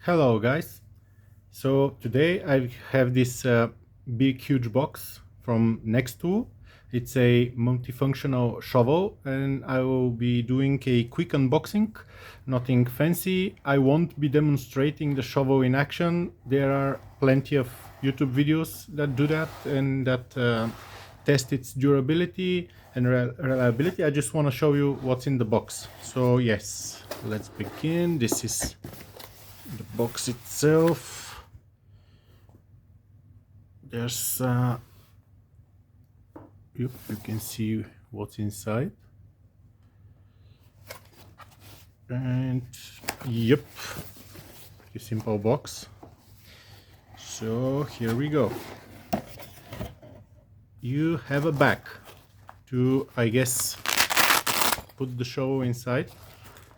Hello guys, so today I have this big huge box from NEXTOOL. It's a multifunctional shovel and I will be doing a quick unboxing, nothing fancy. I won't be demonstrating the shovel in action. There are plenty of YouTube videos that do that and that test its durability and reliability. I just want to show you what's in the box. So yes, let's begin. This is the box itself. There's yep, you can see what's inside, and yep, a simple box. So here we go. You have a bag to, I guess, put the shovel inside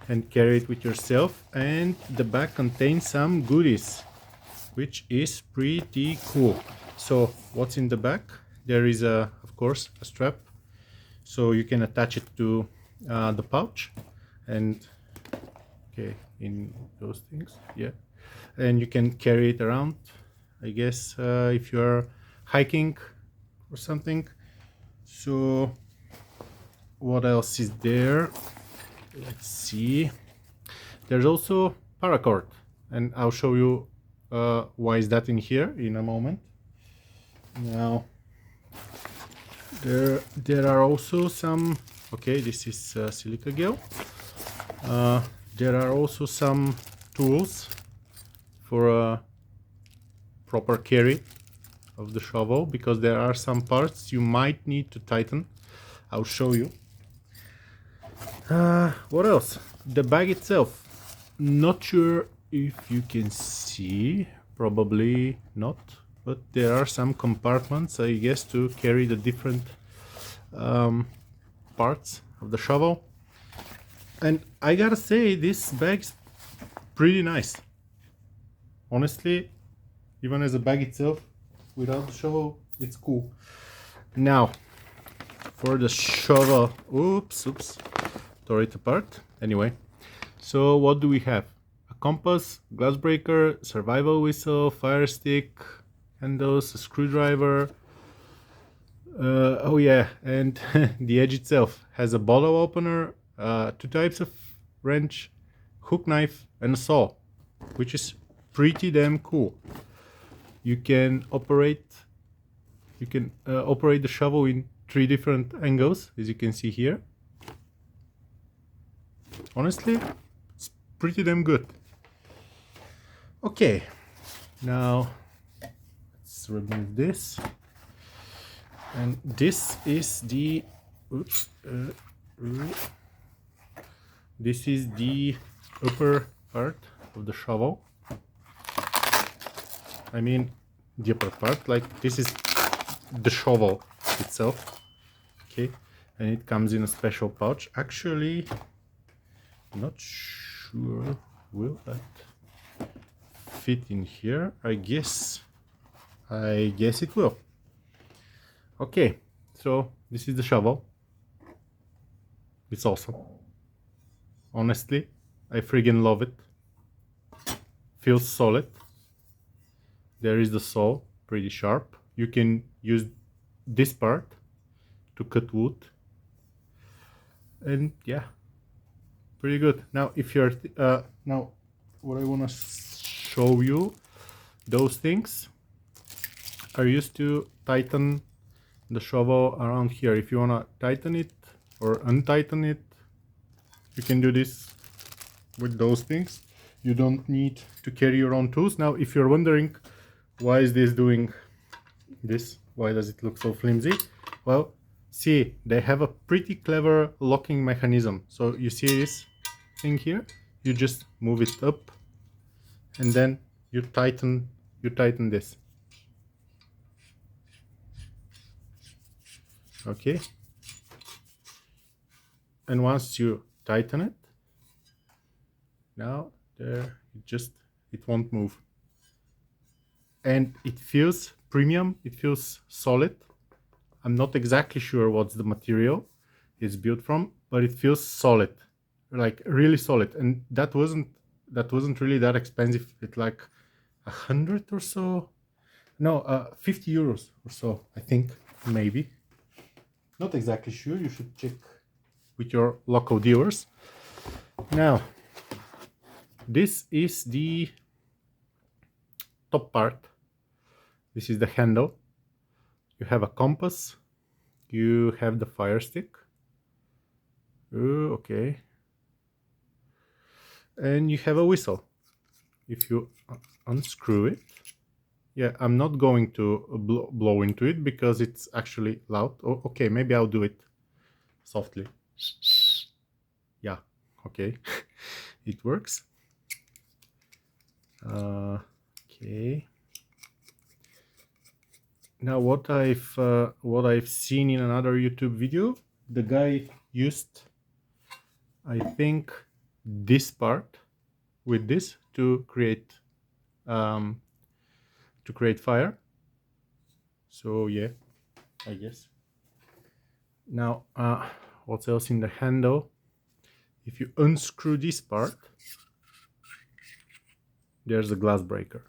and carry it with yourself, and the bag contains some goodies, which is pretty cool. So what's in the bag? There is of course a strap, so you can attach it to the pouch, and okay, in those things, yeah, and you can carry it around, I guess, if you're hiking or something. So what else is there? Let's see. There's also paracord, and I'll show you why is that in here in a moment. Now there are also some, okay, this is silica gel. There are also some tools for a proper carry of the shovel, because there are some parts you might need to tighten. I'll show you. What else? The bag itself, not sure if you can see, probably not, but there are some compartments, I guess, to carry the different parts of the shovel. And I gotta say, this bag's pretty nice. Honestly, even as a bag itself, without the shovel, it's cool. Now, for the shovel, oops, tore it apart. Anyway, so what do we have? A compass, glass breaker, survival whistle, fire stick, handles, a screwdriver. Oh yeah, and the edge itself has a bottle opener, two types of wrench, hook knife, and a saw, which is pretty damn cool. You can operate the shovel in 3 different angles, as you can see here. Honestly, it's pretty damn good. Okay, now let's remove this, and this is the this is the upper part of the shovel. I mean, the upper part, like this is the shovel itself. Okay, and it comes in a special pouch. Actually, not sure will that fit in here. I guess it will. Okay, so this is the shovel. It's awesome. Honestly, I friggin' love it. Feels solid. There is the saw, pretty sharp. You can use this part to cut wood, and yeah, pretty good. Now if you're now what I want to show you, those things are used to tighten the shovel around here. If you want to tighten it or untighten it, you can do this with those things. You don't need to carry your own tools. Now if you're wondering why is this doing this, why does it look so flimsy, well, see, they have a pretty clever locking mechanism. So you see this thing here, you just move it up and then you tighten this. Okay, and once you tighten it, now there, it won't move, and it feels premium, it feels solid. I'm not exactly sure what's the material it's built from, but it feels solid, like really solid. And that wasn't that wasn't really that expensive. It's like 100 or so. No, 50 euros or so, I think, maybe. Not exactly sure. You should check with your local dealers. Now, this is the top part. This is the handle. You have a compass. You have the fire stick. Okay. And you have a whistle. If you unscrew it, yeah, I'm not going to blow into it because it's actually loud. Oh, okay, maybe I'll do it softly. Yeah, okay. It works. Okay. Now what I've seen in another YouTube video, the guy used, I think, this part with this to create fire. So yeah, I guess. Now what else in the handle? If you unscrew this part, there's a glass breaker.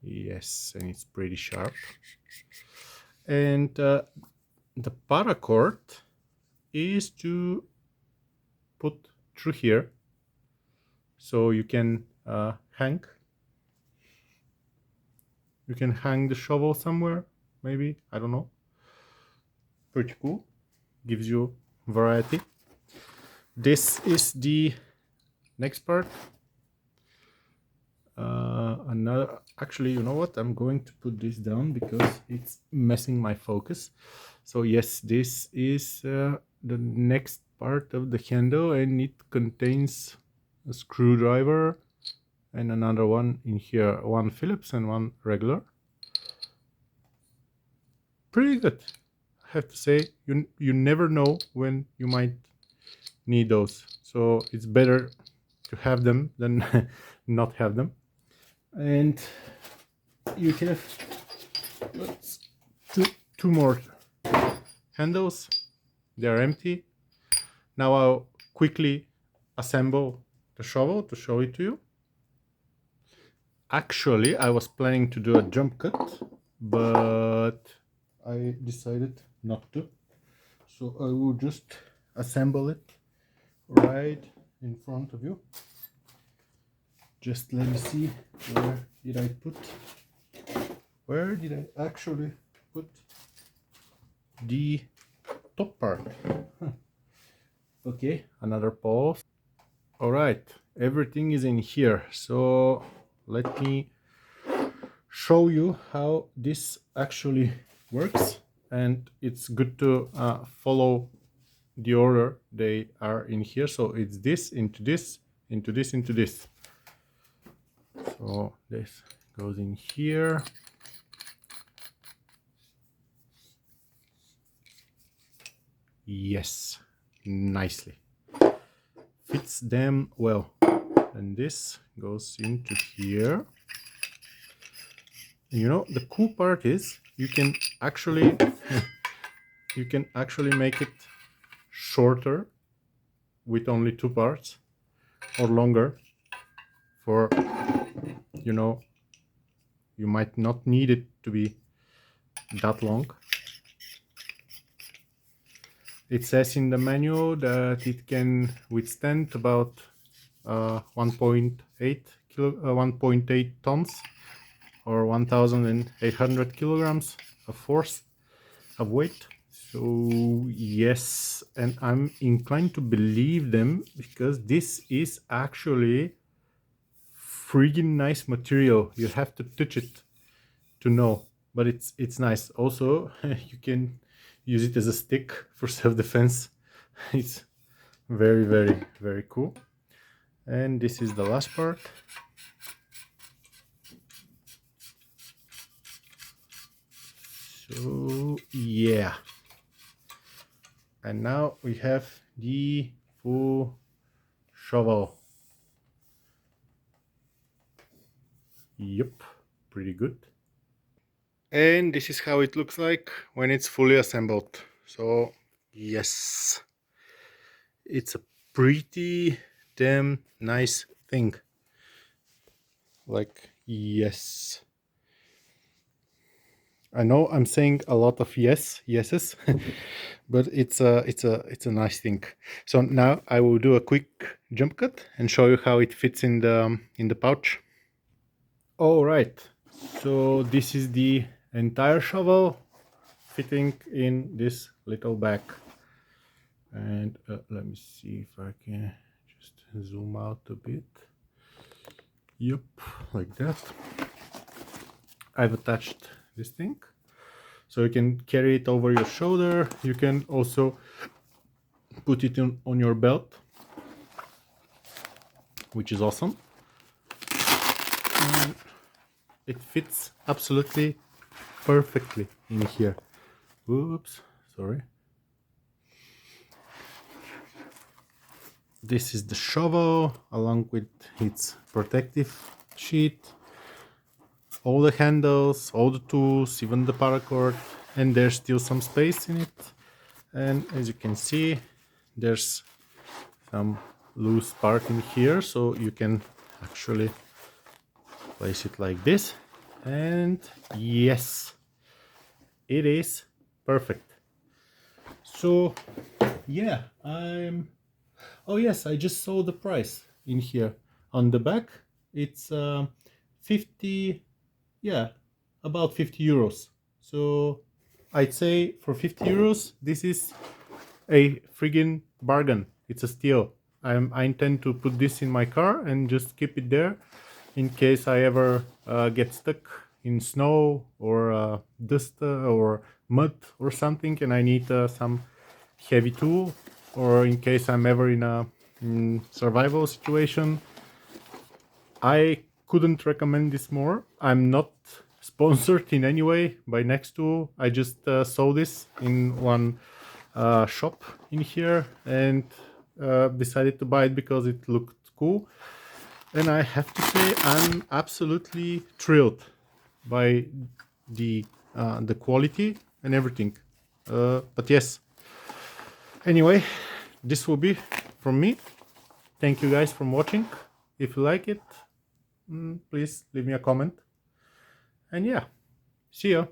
Yes, and it's pretty sharp. And the paracord is to put through here, so you can hang the shovel somewhere, maybe, I don't know. Pretty cool, gives you variety. This is the next part. Another, actually, you know what, I'm going to put this down because it's messing my focus. So yes, this is the next part of the handle, and it contains a screwdriver and another one in here, one Phillips and one regular. Pretty good, I have to say. You never know when you might need those, so it's better to have them than not have them. And you have two more handles. They are empty. Now I'll quickly assemble the shovel to show it to you. Actually, I was planning to do a jump cut, but I decided not to. So I will just assemble it right in front of you. Just let me see, where did I actually put the top part? Okay, another pause. All right, everything is in here, so let me show you how this actually works. And it's good to follow the order they are in here. So it's this into this into this into this. So this goes in here. Yes, nicely fits them well. And this goes into here. And you know, the cool part is you can actually make it shorter with only two parts, or longer for, you know, you might not need it to be that long. It says in the manual that it can withstand about 1.8 tons or 1,800 kilograms of force of weight. So yes, and I'm inclined to believe them because this is actually friggin' nice material. You have to touch it to know, but it's nice. Also, you can use it as a stick for self-defense. It's very, very, very cool. And this is the last part. So yeah, and now we have the full shovel. Yep, pretty good. And this is how it looks like when it's fully assembled. So yes, it's a pretty damn nice thing. Like, yes. I know I'm saying a lot of yeses, but it's a nice thing. So now I will do a quick jump cut and show you how it fits in the pouch. All right. So this is the entire shovel fitting in this little bag. And let me see if I can just zoom out a bit. Yep, like that. I've attached this thing, so you can carry it over your shoulder. You can also put it on your belt, which is awesome. And it fits absolutely perfectly in here. Oops, sorry. This is the shovel along with its protective sheet, all the handles, all the tools, even the paracord, and there's still some space in it. And as you can see, there's some loose part in here, so you can actually place it like this. And yes, it is perfect. So yeah, oh yes, I just saw the price in here on the back. It's 50, yeah, about 50 euros. So I'd say for 50 euros this is a friggin' bargain. It's a steal. I intend to put this in my car and just keep it there in case I ever get stuck in snow or dust or mud or something and I need some heavy tool, or in case I'm ever in a survival situation. I couldn't recommend this more. I'm not sponsored in any way by NEXTOOL. I just saw this in one shop in here and decided to buy it because it looked cool. And I have to say I'm absolutely thrilled by the quality and everything. But yes, anyway, this will be from me. Thank you guys for watching. If you like it, please leave me a comment. And yeah, see ya.